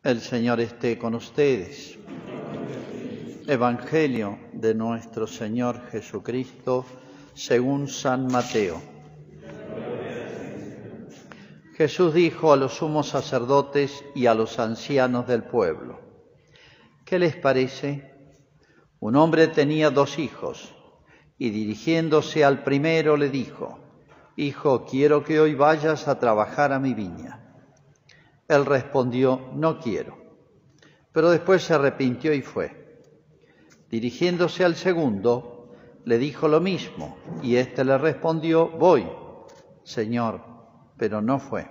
El Señor esté con ustedes. Evangelio de nuestro Señor Jesucristo según San Mateo. Jesús dijo a los sumos sacerdotes y a los ancianos del pueblo: ¿qué les parece? Un hombre tenía 2 hijos, y dirigiéndose al primero le dijo: Hijo, quiero que hoy vayas a trabajar a mi viña. Él respondió: no quiero. Pero después se arrepintió y fue. Dirigiéndose al segundo, le dijo lo mismo, y éste le respondió: voy, Señor, pero no fue.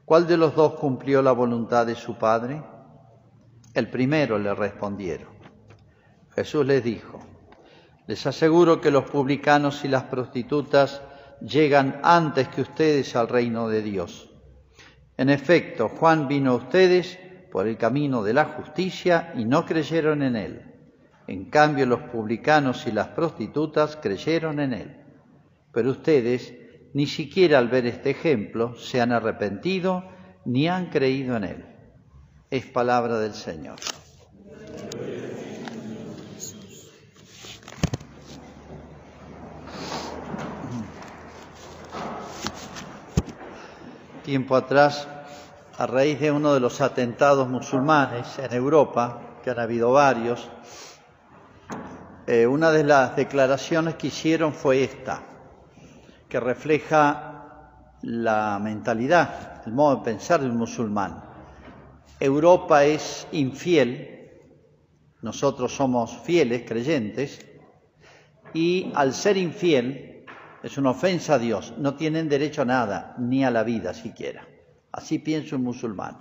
¿Cuál de los 2 cumplió la voluntad de su padre? El primero, le respondieron. Jesús les dijo: les aseguro que los publicanos y las prostitutas llegan antes que ustedes al reino de Dios. En efecto, Juan vino a ustedes por el camino de la justicia y no creyeron en él. En cambio, los publicanos y las prostitutas creyeron en él. Pero ustedes, ni siquiera al ver este ejemplo, se han arrepentido ni han creído en él. Es palabra del Señor. Tiempo atrás, a raíz de uno de los atentados musulmanes en Europa, que han habido varios, una de las declaraciones que hicieron fue esta, que refleja la mentalidad, el modo de pensar del musulmán. Europa es infiel, nosotros somos fieles, creyentes, y al ser infiel es una ofensa a Dios, no tienen derecho a nada, ni a la vida siquiera. Así piensa un musulmán.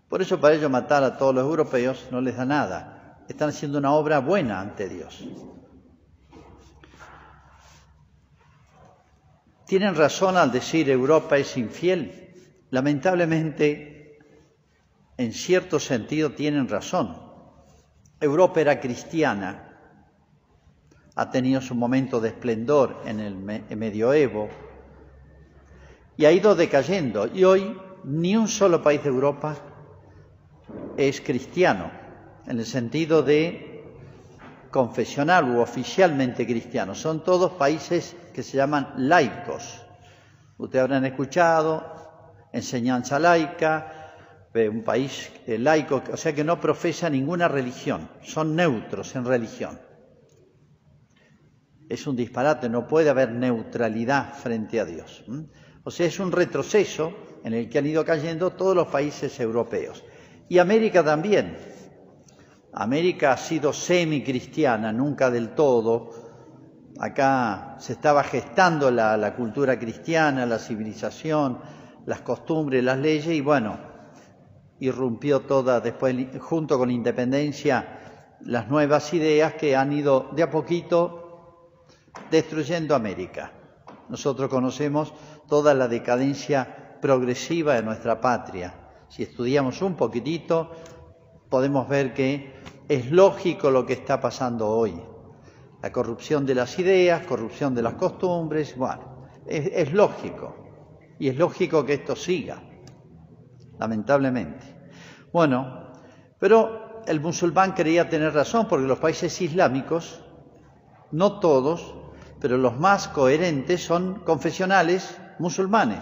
Por eso para ellos matar a todos los europeos no les da nada. Están haciendo una obra buena ante Dios. ¿Tienen razón al decir Europa es infiel? Lamentablemente, en cierto sentido tienen razón. Europa era cristiana, ha tenido su momento de esplendor en el medioevo y ha ido decayendo. Y hoy ni un solo país de Europa es cristiano, en el sentido de confesional u oficialmente cristiano. Son todos países que se llaman laicos. Ustedes habrán escuchado enseñanza laica, un país laico, o sea que no profesa ninguna religión, son neutros en religión. Es un disparate, no puede haber neutralidad frente a Dios. O sea, es un retroceso en el que han ido cayendo todos los países europeos. Y América también. América ha sido semi-cristiana, nunca del todo. Acá se estaba gestando la cultura cristiana, la civilización, las costumbres, las leyes, y bueno, irrumpió toda después, junto con la independencia, las nuevas ideas que han ido de a poquito destruyendo América. Nosotros conocemos toda la decadencia progresiva de nuestra patria. Si estudiamos un poquitito, podemos ver que es lógico lo que está pasando hoy. La corrupción de las ideas, corrupción de las costumbres, bueno, es lógico. Y es lógico que esto siga, lamentablemente. Bueno, pero el musulmán creía tener razón, porque los países islámicos, no todos, pero los más coherentes son confesionales musulmanes,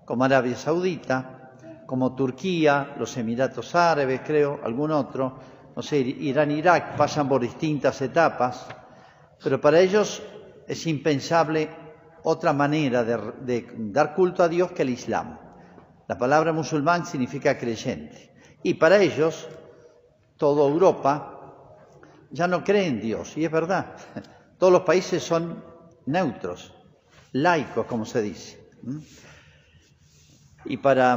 como Arabia Saudita, como Turquía, los Emiratos Árabes, creo, algún otro, no sé, Irán, Irak, pasan por distintas etapas, pero para ellos es impensable otra manera de dar culto a Dios que el Islam. La palabra musulmán significa creyente, y para ellos, toda Europa ya no cree en Dios, y es verdad. Todos los países son neutros, laicos, como se dice. Y para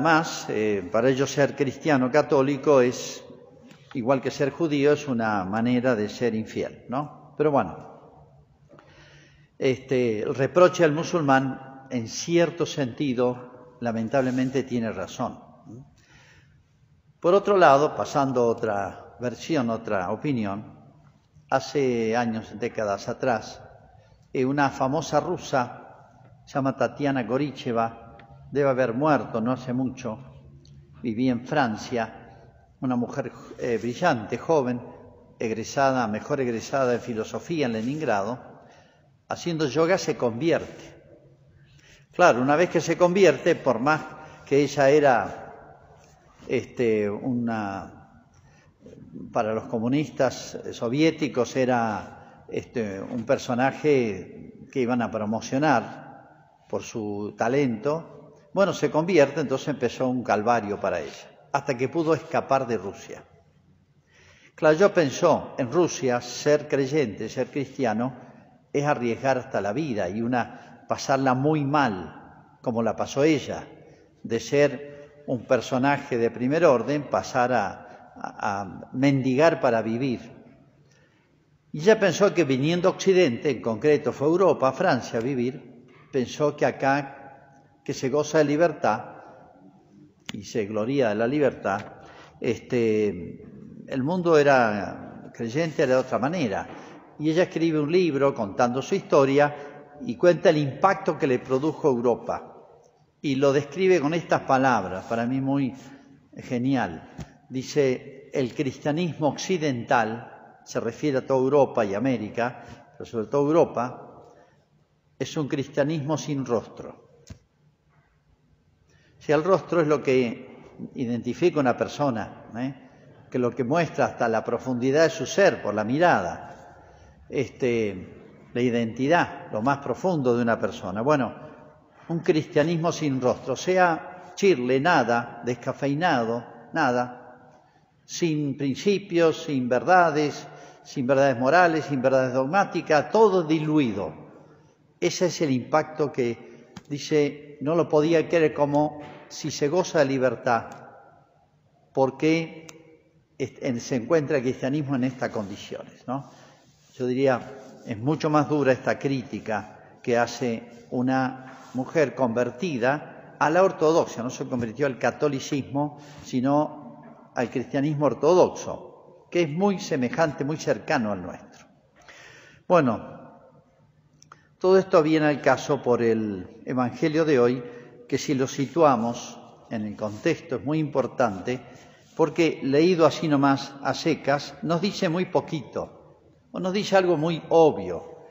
ellos ser cristiano católico es, igual que ser judío, es una manera de ser infiel, ¿no? Pero bueno, el reproche al musulmán, en cierto sentido, lamentablemente tiene razón. Por otro lado, pasando a otra versión, otra opinión, hace años, décadas atrás, una famosa rusa, se llama Tatiana Goricheva, debe haber muerto no hace mucho, vivía en Francia, una mujer brillante, joven, mejor egresada de filosofía en Leningrado, haciendo yoga se convierte. Claro, una vez que se convierte, por más que ella era para los comunistas soviéticos era un personaje que iban a promocionar por su talento, bueno, se convierte, entonces empezó un calvario para ella, hasta que pudo escapar de Rusia. Claro, yo pensó, en Rusia ser creyente, ser cristiano, es arriesgar hasta la vida y pasarla muy mal, como la pasó ella, de ser un personaje de primer orden, pasar a mendigar para vivir. Y ella pensó que viniendo a Occidente, en concreto fue a Europa, a Francia a vivir, pensó que acá, que se goza de libertad y se gloria de la libertad, el mundo era creyente de otra manera. Y ella escribe un libro contando su historia y cuenta el impacto que le produjo Europa. Y lo describe con estas palabras, para mí muy genial. Dice, el cristianismo occidental, se refiere a toda Europa y América, pero sobre todo Europa, es un cristianismo sin rostro. Si el rostro es lo que identifica una persona, que lo que muestra hasta la profundidad de su ser por la mirada, la identidad, lo más profundo de una persona. Bueno, un cristianismo sin rostro, o sea, chirle, nada, descafeinado, nada, sin principios, sin verdades morales, sin verdades dogmáticas, todo diluido. Ese es el impacto que, dice, no lo podía creer, como si se goza de libertad, porque se encuentra el cristianismo en estas condiciones, ¿no? Yo diría, es mucho más dura esta crítica que hace una mujer convertida a la ortodoxia, no se convirtió al catolicismo, sino al cristianismo ortodoxo, que es muy semejante, muy cercano al nuestro. Bueno, todo esto viene al caso por el Evangelio de hoy, que si lo situamos en el contexto es muy importante, porque leído así nomás a secas, nos dice muy poquito, o nos dice algo muy obvio,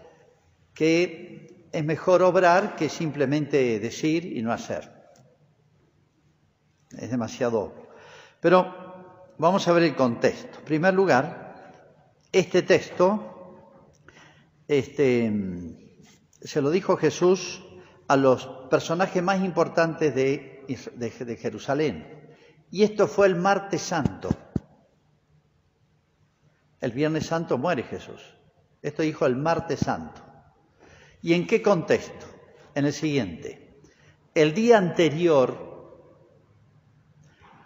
que es mejor obrar que simplemente decir y no hacer. Es demasiado obvio. Pero vamos a ver el contexto. En primer lugar, este texto se lo dijo Jesús a los personajes más importantes de Jerusalén. Y esto fue el martes santo. El viernes santo muere Jesús. Esto dijo el martes santo. ¿Y en qué contexto? En el siguiente. El día anterior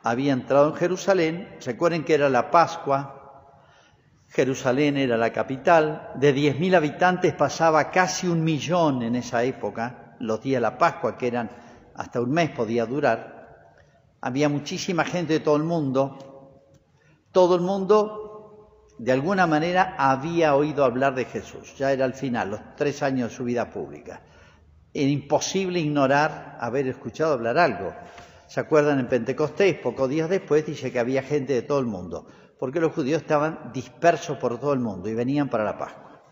había entrado en Jerusalén. Recuerden que era la Pascua. Jerusalén era la capital. De 10.000 habitantes pasaba casi 1 millón en esa época. Los días de la Pascua, que eran hasta un mes, podía durar. Había muchísima gente de todo el mundo. Todo el mundo, de alguna manera, había oído hablar de Jesús. Ya era el final, los 3 años de su vida pública. Era imposible ignorar haber escuchado hablar algo. ¿Se acuerdan? En Pentecostés, pocos días después, dice que había gente de todo el mundo, porque los judíos estaban dispersos por todo el mundo y venían para la Pascua.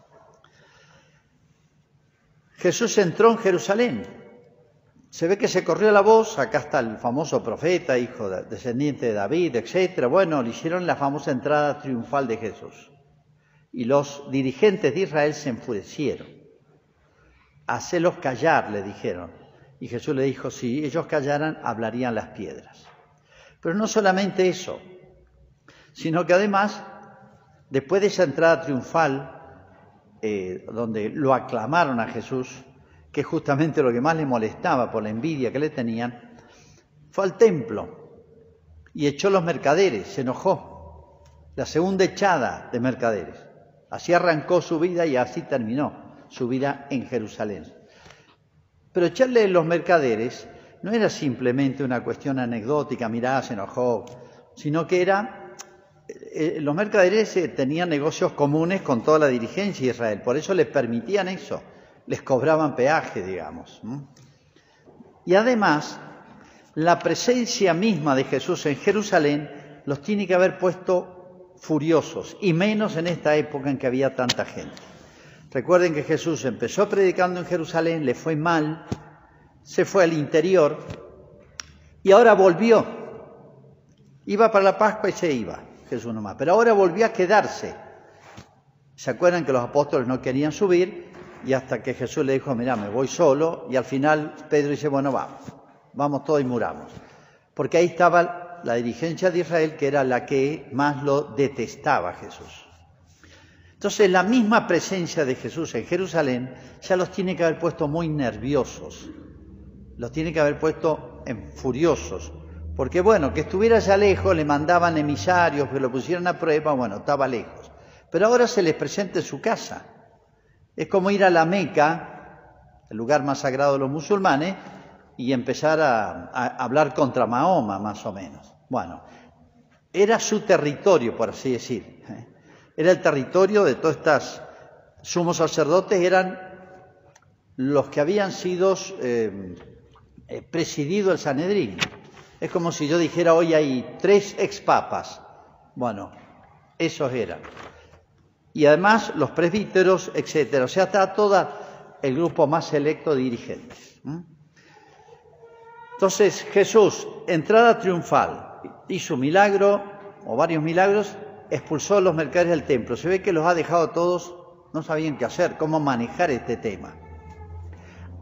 Jesús entró en Jerusalén. Se ve que se corrió la voz, acá está el famoso profeta, descendiente de David, etc. Bueno, le hicieron la famosa entrada triunfal de Jesús. Y los dirigentes de Israel se enfurecieron. Hacelos callar, le dijeron. Y Jesús le dijo, si ellos callaran, hablarían las piedras. Pero no solamente eso, sino que además, después de esa entrada triunfal, donde lo aclamaron a Jesús, que es justamente lo que más le molestaba por la envidia que le tenían, fue al templo y echó los mercaderes, se enojó. La segunda echada de mercaderes. Así arrancó su vida y así terminó su vida en Jerusalén. Pero echarle los mercaderes no era simplemente una cuestión anecdótica, mirá, se enojó, sino que los mercaderes tenían negocios comunes con toda la dirigencia de Israel, por eso les permitían eso. Les cobraban peaje, digamos. Y además, la presencia misma de Jesús en Jerusalén los tiene que haber puesto furiosos, y menos en esta época en que había tanta gente. Recuerden que Jesús empezó predicando en Jerusalén, le fue mal, se fue al interior y ahora volvió. Iba para la Pascua y se iba, Jesús nomás, pero ahora volvió a quedarse. ¿Se acuerdan que los apóstoles no querían subir? Y hasta que Jesús le dijo, mirá, me voy solo, y al final Pedro dice, bueno, vamos todos y muramos. Porque ahí estaba la dirigencia de Israel, que era la que más lo detestaba a Jesús. Entonces, la misma presencia de Jesús en Jerusalén ya los tiene que haber puesto muy nerviosos, los tiene que haber puesto furiosos, porque bueno, que estuviera allá lejos, le mandaban emisarios, que lo pusieran a prueba, bueno, estaba lejos. Pero ahora se les presenta en su casa. Es como ir a la Meca, el lugar más sagrado de los musulmanes, y empezar a hablar contra Mahoma, más o menos. Bueno, era su territorio, por así decir. Era el territorio de todos estos sumos sacerdotes, eran los que habían sido presidido el Sanedrín. Es como si yo dijera, hoy hay 3 expapas. Bueno, esos eran. Y además los presbíteros, etcétera. O sea, está todo el grupo más selecto de dirigentes. Entonces Jesús, entrada triunfal, hizo un milagro, o varios milagros, expulsó a los mercaderes del templo. Se ve que los ha dejado todos, no sabían qué hacer, cómo manejar este tema.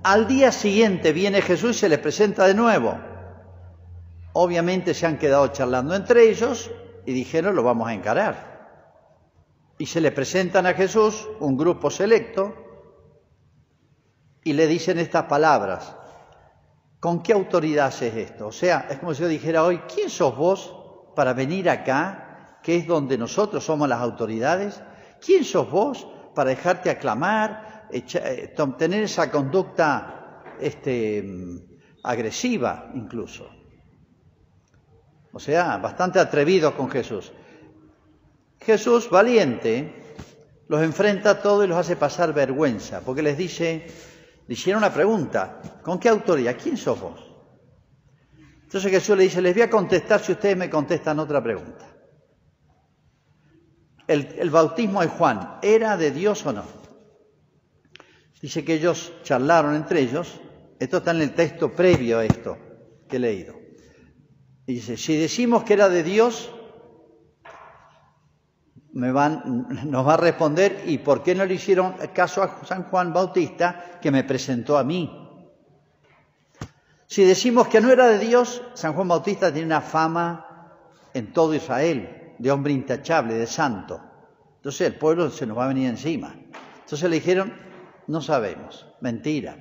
Al día siguiente viene Jesús y se les presenta de nuevo. Obviamente se han quedado charlando entre ellos y dijeron, lo vamos a encarar. Y se le presentan a Jesús, un grupo selecto, y le dicen estas palabras. ¿Con qué autoridad haces esto? O sea, es como si yo dijera hoy, ¿quién sos vos para venir acá, que es donde nosotros somos las autoridades? ¿Quién sos vos para dejarte aclamar, tener esa conducta agresiva incluso? O sea, bastante atrevidos con Jesús. Jesús, valiente, los enfrenta a todos y los hace pasar vergüenza, porque les dice, le hicieron una pregunta, ¿con qué autoridad? ¿Quién sos vos? Entonces Jesús le dice, les voy a contestar si ustedes me contestan otra pregunta. ¿El bautismo de Juan era de Dios o no? Dice que ellos charlaron entre ellos, esto está en el texto previo a esto que he leído. Y dice, si decimos que era de Dios, nos va a responder, ¿y por qué no le hicieron caso a San Juan Bautista, que me presentó a mí? Si decimos que no era de Dios, San Juan Bautista tiene una fama en todo Israel, de hombre intachable, de santo. Entonces el pueblo se nos va a venir encima. Entonces le dijeron, no sabemos, mentira.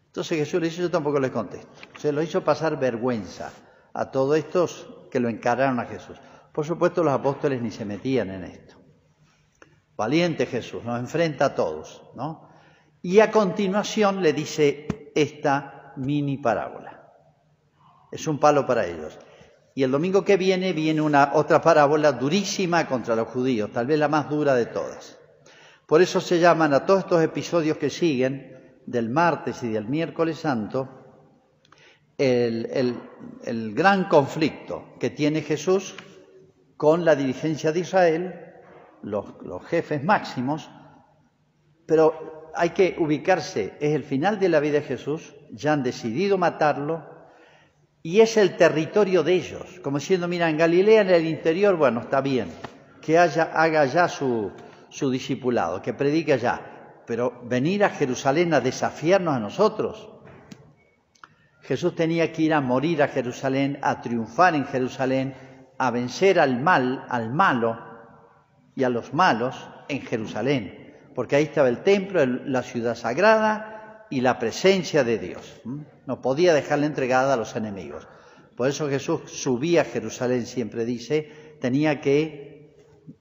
Entonces Jesús le dice, yo tampoco les contesto. Se lo hizo pasar vergüenza a todos estos que lo encararon a Jesús. Por supuesto, los apóstoles ni se metían en esto. Valiente Jesús, nos enfrenta a todos, ¿no? Y a continuación le dice esta mini parábola. Es un palo para ellos. Y el domingo que viene otra parábola durísima contra los judíos, tal vez la más dura de todas. Por eso se llaman a todos estos episodios que siguen, del martes y del miércoles santo, el gran conflicto que tiene Jesús con la dirigencia de Israel, los jefes máximos, pero hay que ubicarse, es el final de la vida de Jesús, ya han decidido matarlo, y es el territorio de ellos, como diciendo, mira, en Galilea, en el interior, bueno, está bien, que haga ya su discipulado, que predique allá, pero venir a Jerusalén a desafiarnos a nosotros. Jesús tenía que ir a morir a Jerusalén, a triunfar en Jerusalén, a vencer al malo y a los malos en Jerusalén, porque ahí estaba el templo, la ciudad sagrada y la presencia de Dios. No podía dejarla entregada a los enemigos. Por eso Jesús subía a Jerusalén, siempre dice, tenía que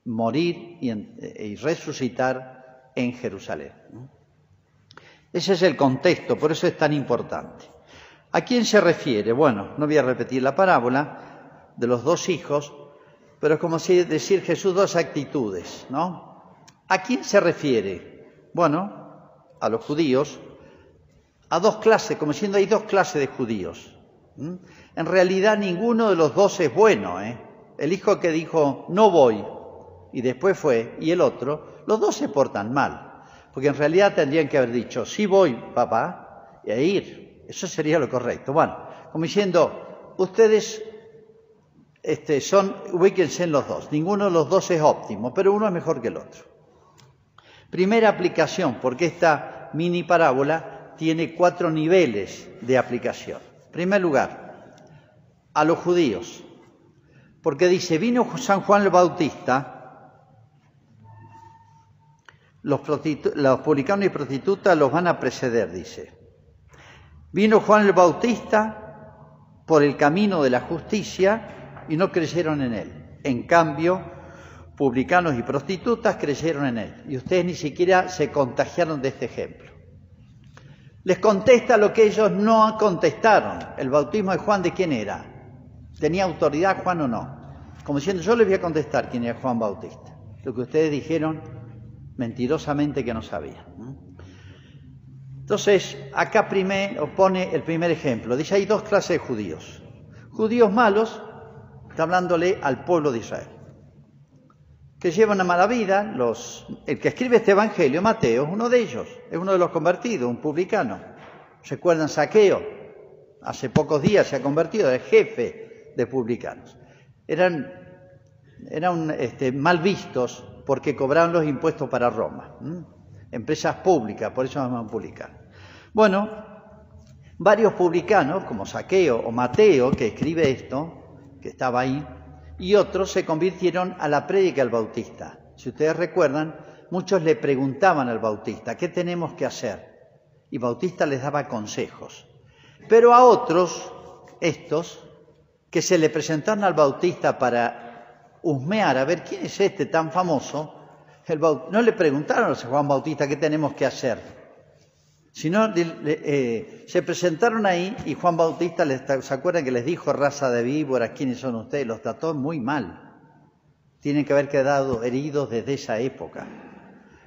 morir y resucitar en Jerusalén. Ese es el contexto, por eso es tan importante. ¿A quién se refiere? Bueno, no voy a repetir la parábola de los 2 hijos, pero es como decir Jesús 2 actitudes, ¿no? ¿A quién se refiere? Bueno, a los judíos, a 2 clases, como diciendo hay 2 clases de judíos. En realidad ninguno de los 2 es bueno, es el hijo que dijo no voy y después fue, y el otro, los dos se portan mal, porque en realidad tendrían que haber dicho sí voy, papá, y a ir. Eso sería lo correcto. Bueno, como diciendo, ustedes ubíquense en los dos, ninguno de los dos es óptimo, pero uno es mejor que el otro. Primera aplicación, porque esta mini parábola tiene 4 niveles de aplicación. En primer lugar, a los judíos, porque dice, vino San Juan el Bautista, los publicanos y prostitutas los van a preceder, dice. Vino Juan el Bautista por el camino de la justicia y no creyeron en él. En cambio, publicanos y prostitutas creyeron en él. Y ustedes ni siquiera se contagiaron de este ejemplo. Les contesta lo que ellos no contestaron. ¿El bautismo de Juan de quién era? ¿Tenía autoridad Juan o no? Como diciendo, yo les voy a contestar quién era Juan Bautista. Lo que ustedes dijeron mentirosamente que no sabían. Entonces, acá pone el primer ejemplo. Dice, hay 2 clases de judíos. Judíos malos, está hablándole al pueblo de Israel, que llevan una mala vida. El que escribe este evangelio, Mateo, es uno de ellos, es uno de los convertidos, un publicano. ¿Recuerdan Zaqueo? Hace pocos días se ha convertido, era el jefe de publicanos. Eran mal vistos porque cobraban los impuestos para Roma. Empresas públicas, por eso se llaman publicanos. Bueno, varios publicanos, como Zaqueo o Mateo, que escribe esto, que estaba ahí, y otros se convirtieron a la prédica del Bautista. Si ustedes recuerdan, muchos le preguntaban al Bautista, ¿qué tenemos que hacer? Y Bautista les daba consejos. Pero a otros, estos, que se le presentaron al Bautista para husmear, a ver quién es este tan famoso, no le preguntaron a Juan Bautista qué tenemos que hacer, sino se presentaron ahí y Juan Bautista, ¿se acuerdan que les dijo raza de víboras, quiénes son ustedes? Los trató muy mal. Tienen que haber quedado heridos desde esa época.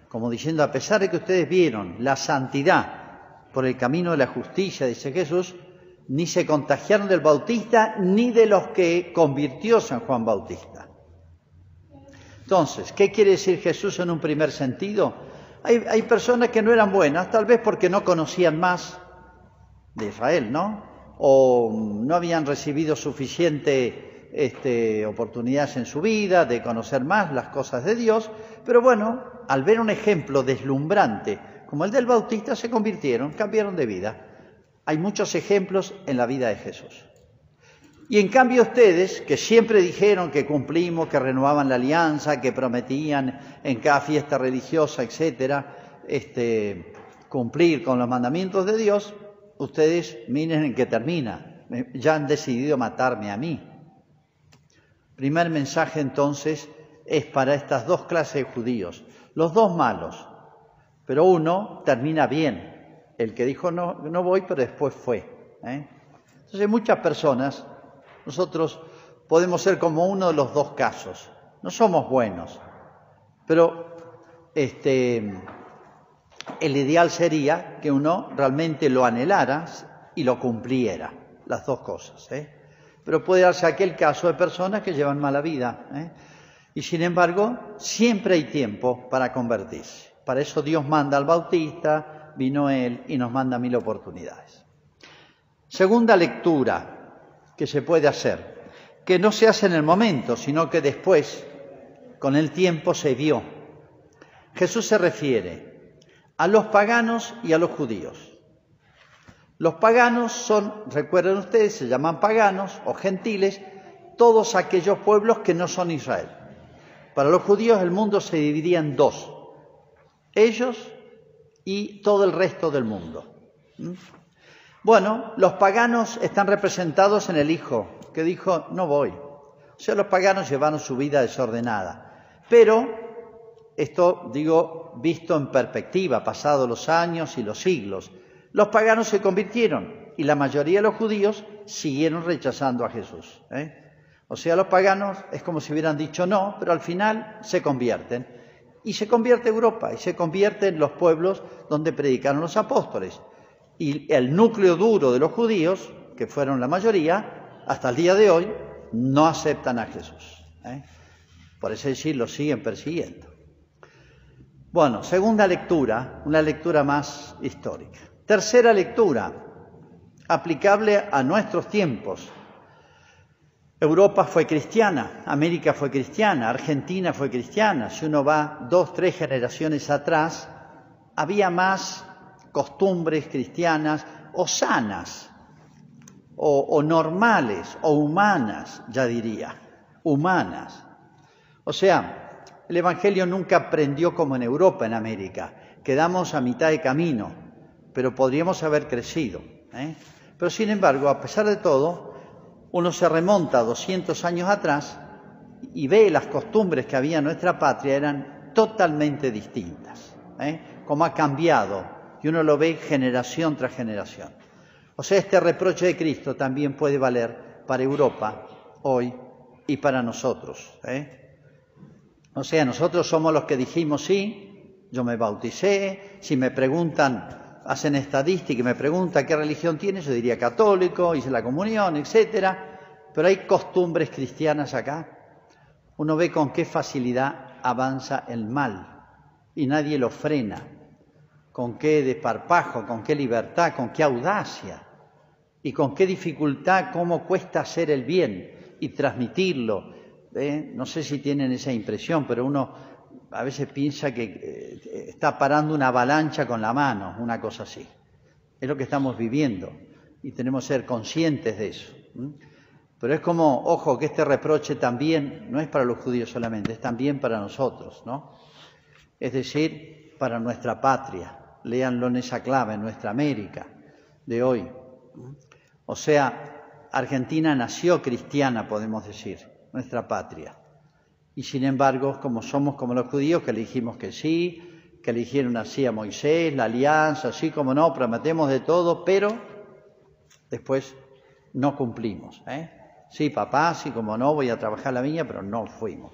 Como diciendo, a pesar de que ustedes vieron la santidad por el camino de la justicia, dice Jesús, ni se contagiaron del Bautista ni de los que convirtió San Juan Bautista. Entonces, ¿qué quiere decir Jesús en un primer sentido? Hay personas que no eran buenas, tal vez porque no conocían más de Israel, ¿no? O no habían recibido suficiente oportunidades en su vida de conocer más las cosas de Dios, pero bueno, al ver un ejemplo deslumbrante como el del Bautista, se convirtieron, cambiaron de vida. Hay muchos ejemplos en la vida de Jesús. Y en cambio ustedes, que siempre dijeron que cumplimos, que renovaban la alianza, que prometían en cada fiesta religiosa, etcétera, cumplir con los mandamientos de Dios, ustedes miren en qué termina. Ya han decidido matarme a mí. Primer mensaje entonces es para estas 2 clases de judíos. Los 2 malos, pero uno termina bien. El que dijo no voy, pero después fue. Entonces muchas personas, nosotros podemos ser como uno de los 2 casos. No somos buenos, pero el ideal sería que uno realmente lo anhelara y lo cumpliera, las 2 cosas. Pero puede darse aquel caso de personas que llevan mala vida. Y sin embargo, siempre hay tiempo para convertirse. Para eso Dios manda al Bautista, vino Él y nos manda 1000 oportunidades. Segunda lectura que se puede hacer, que no se hace en el momento, sino que después, con el tiempo, se vio. Jesús se refiere a los paganos y a los judíos. Los paganos son, recuerden ustedes, se llaman paganos o gentiles, todos aquellos pueblos que no son Israel. Para los judíos el mundo se dividía en 2, ellos y todo el resto del mundo. Bueno, los paganos están representados en el Hijo, que dijo, no voy. O sea, los paganos llevaron su vida desordenada. Pero, esto digo, visto en perspectiva, pasados los años y los siglos, los paganos se convirtieron y la mayoría de los judíos siguieron rechazando a Jesús. O sea, los paganos es como si hubieran dicho no, pero al final se convierten. Y se convierte Europa, y se convierten los pueblos donde predicaron los apóstoles. Y el núcleo duro de los judíos, que fueron la mayoría, hasta el día de hoy, no aceptan a Jesús. Por eso decir, lo siguen persiguiendo. Bueno, segunda lectura, una lectura más histórica. Tercera lectura, aplicable a nuestros tiempos. Europa fue cristiana, América fue cristiana, Argentina fue cristiana. Si uno va 2, 3 generaciones atrás, había más costumbres cristianas o sanas, o normales, o humanas, ya diría, humanas. O sea, el Evangelio nunca prendió como en Europa, en América. Quedamos a mitad de camino, pero podríamos haber crecido. Pero sin embargo, a pesar de todo, uno se remonta 200 años atrás y ve las costumbres que había en nuestra patria eran totalmente distintas. Como ha cambiado, y uno lo ve generación tras generación. O sea, este reproche de Cristo también puede valer para Europa hoy y para nosotros. O sea, nosotros somos los que dijimos sí, yo me bauticé, si me preguntan, hacen estadística y me preguntan qué religión tienes, yo diría católico, hice la comunión, etcétera. Pero hay costumbres cristianas acá. Uno ve con qué facilidad avanza el mal y nadie lo frena. Con qué desparpajo, con qué libertad, con qué audacia y con qué dificultad, cómo cuesta hacer el bien y transmitirlo. No sé si tienen esa impresión, pero uno a veces piensa que está parando una avalancha con la mano, una cosa así. Es lo que estamos viviendo y tenemos que ser conscientes de eso. Pero es como, ojo, que este reproche también no es para los judíos solamente, es también para nosotros, ¿no? Es decir, para nuestra patria. Léanlo en esa clave, en nuestra América de hoy. O sea, Argentina nació cristiana, podemos decir, nuestra patria. Y sin embargo, como somos como los judíos, que le dijimos que sí, que le dijeron así a Moisés, la alianza, así como no, prometemos de todo, pero después no cumplimos. Sí, papá, sí, como no, voy a trabajar la viña, pero no fuimos.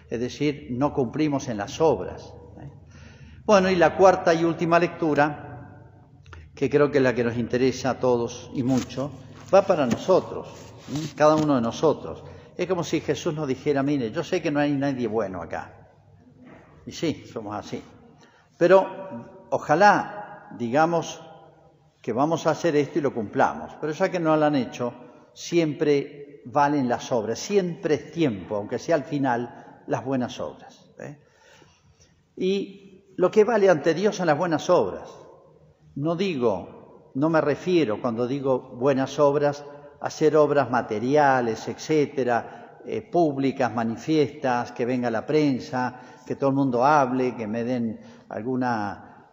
Es decir, no cumplimos en las obras. Bueno, y la cuarta y última lectura, que creo que es la que nos interesa a todos y mucho, va para nosotros, cada uno de nosotros. Es como si Jesús nos dijera, mire, yo sé que no hay nadie bueno acá. Y sí, somos así. Pero ojalá digamos que vamos a hacer esto y lo cumplamos. Pero ya que no lo han hecho, siempre valen las obras, siempre es tiempo, aunque sea al final, las buenas obras. Y lo que vale ante Dios son las buenas obras. No me refiero cuando digo buenas obras a hacer obras materiales, etcétera, públicas, manifiestas, que venga la prensa, que todo el mundo hable, que me den alguna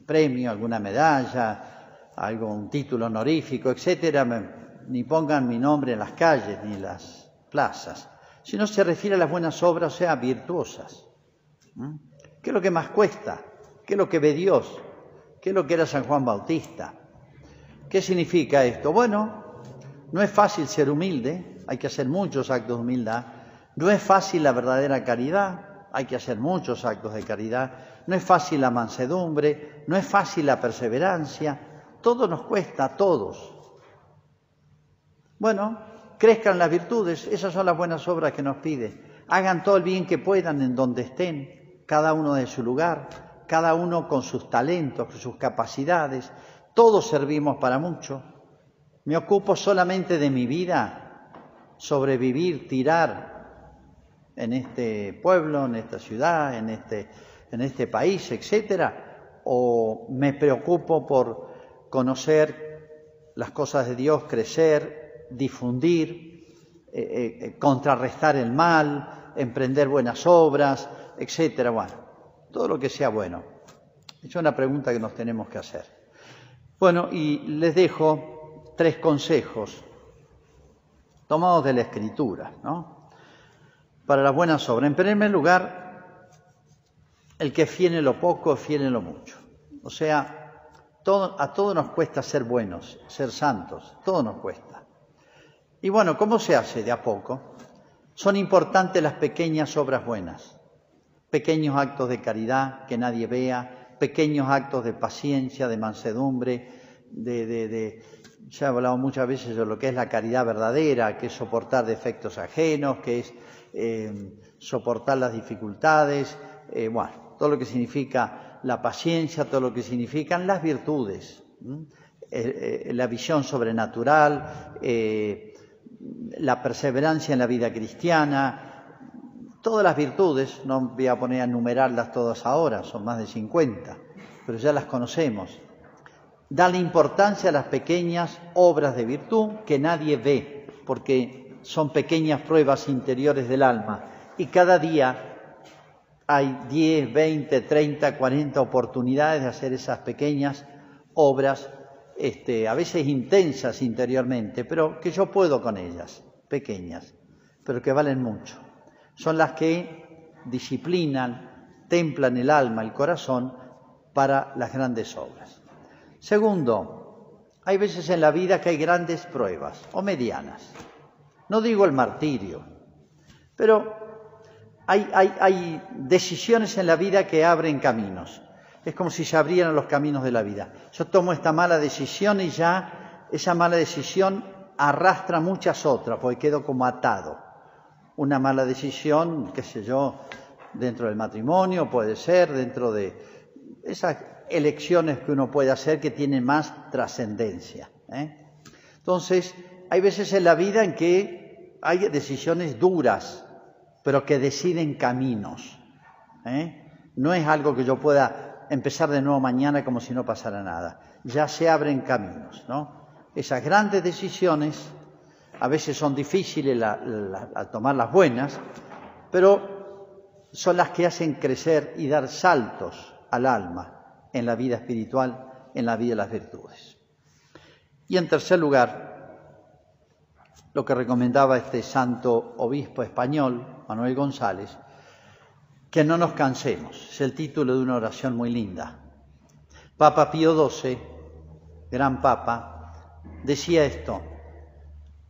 premio, alguna medalla, algún título honorífico, etcétera, ni pongan mi nombre en las calles ni en las plazas, sino se refiere a las buenas obras, o sea, virtuosas. ¿Qué es lo que más cuesta? ¿Qué es lo que ve Dios? ¿Qué es lo que era San Juan Bautista? ¿Qué significa esto? Bueno, no es fácil ser humilde, hay que hacer muchos actos de humildad. No es fácil la verdadera caridad, hay que hacer muchos actos de caridad. No es fácil la mansedumbre, no es fácil la perseverancia. Todo nos cuesta, a todos. Bueno, crezcan las virtudes, esas son las buenas obras que nos pide. Hagan todo el bien que puedan en donde estén, cada uno de su lugar, cada uno con sus talentos, con sus capacidades. Todos servimos para mucho. Me ocupo solamente de mi vida, sobrevivir, tirar en este pueblo, en esta ciudad, en este país, etcétera, o me preocupo por conocer las cosas de Dios, crecer, difundir, contrarrestar el mal, emprender buenas obras, etcétera. Bueno, todo lo que sea bueno. Es una pregunta que nos tenemos que hacer. Bueno, y les dejo 3 consejos tomados de la Escritura, ¿no? Para las buenas obras. En primer lugar, el que es fiel en lo poco, es fiel en lo mucho. O sea, a todos nos cuesta ser buenos, ser santos, todo nos cuesta. Y bueno, ¿cómo se hace de a poco? Son importantes las pequeñas obras buenas, pequeños actos de caridad que nadie vea, pequeños actos de paciencia, de mansedumbre, ya he hablado muchas veces de lo que es la caridad verdadera, que es soportar defectos ajenos, que es soportar las dificultades, todo lo que significa la paciencia, todo lo que significan las virtudes, la visión sobrenatural, la perseverancia en la vida cristiana, todas las virtudes, no voy a poner a enumerarlas todas ahora, son más de 50, pero ya las conocemos. Darle importancia a las pequeñas obras de virtud que nadie ve, porque son pequeñas pruebas interiores del alma, y cada día hay 10, 20, 30, 40 oportunidades de hacer esas pequeñas obras, a veces intensas interiormente, pero que yo puedo con ellas, pequeñas, pero que valen mucho. Son las que disciplinan, templan el alma, el corazón, para las grandes obras. Segundo, hay veces en la vida que hay grandes pruebas, o medianas. No digo el martirio, pero hay decisiones en la vida que abren caminos. Es como si se abrieran los caminos de la vida. Yo tomo esta mala decisión y ya esa mala decisión arrastra muchas otras, porque quedo como atado. Una mala decisión, qué sé yo, dentro del matrimonio puede ser, dentro de esas elecciones que uno puede hacer que tienen más trascendencia. Entonces, hay veces en la vida en que hay decisiones duras, pero que deciden caminos. No es algo que yo pueda empezar de nuevo mañana como si no pasara nada. Ya se abren caminos, ¿no? Esas grandes decisiones a veces son difíciles al tomar las buenas, pero son las que hacen crecer y dar saltos al alma en la vida espiritual, en la vida de las virtudes. Y en tercer lugar, lo que recomendaba este santo obispo español, Manuel González, que no nos cansemos. Es el título de una oración muy linda. Papa Pío XII, gran papa, decía esto: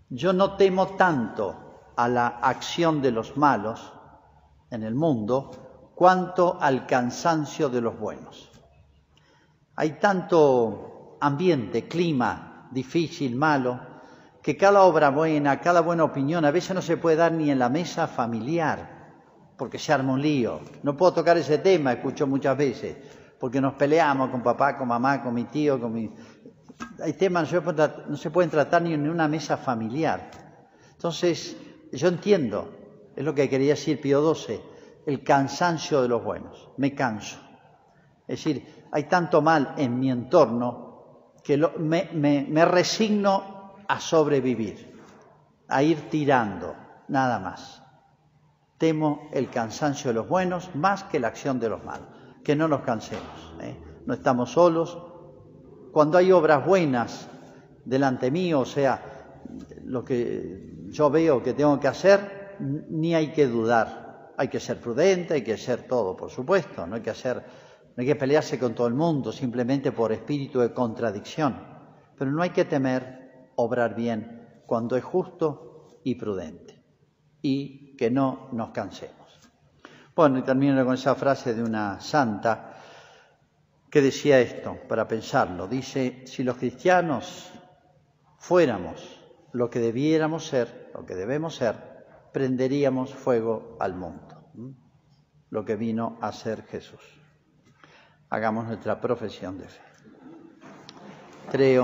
yo no temo tanto a la acción de los malos en el mundo cuanto al cansancio de los buenos. Hay tanto ambiente, clima difícil, malo, que cada obra buena, cada buena opinión a veces no se puede dar ni en la mesa familiar, porque se arma un lío. No puedo tocar ese tema, escucho muchas veces, porque nos peleamos con papá, con mamá, con mi tío, con mi... Hay temas no se pueden tratar ni en una mesa familiar. Entonces, yo entiendo, es lo que quería decir Pío XII, el cansancio de los buenos. Me canso. Es decir, hay tanto mal en mi entorno que me resigno a sobrevivir, a ir tirando, nada más. Temo el cansancio de los buenos más que la acción de los malos. Que no nos cansemos, no estamos solos. Cuando hay obras buenas delante mío, o sea, lo que yo veo que tengo que hacer, ni hay que dudar. Hay que ser prudente, hay que ser todo, por supuesto. No hay que pelearse con todo el mundo simplemente por espíritu de contradicción. Pero no hay que temer obrar bien cuando es justo y prudente. Y que no nos cansemos. Bueno, y termino con esa frase de una santa que decía esto, para pensarlo. Dice, si los cristianos fuéramos lo que debiéramos ser, lo que debemos ser, prenderíamos fuego al mundo. Lo que vino a ser Jesús. Hagamos nuestra profesión de fe. Creo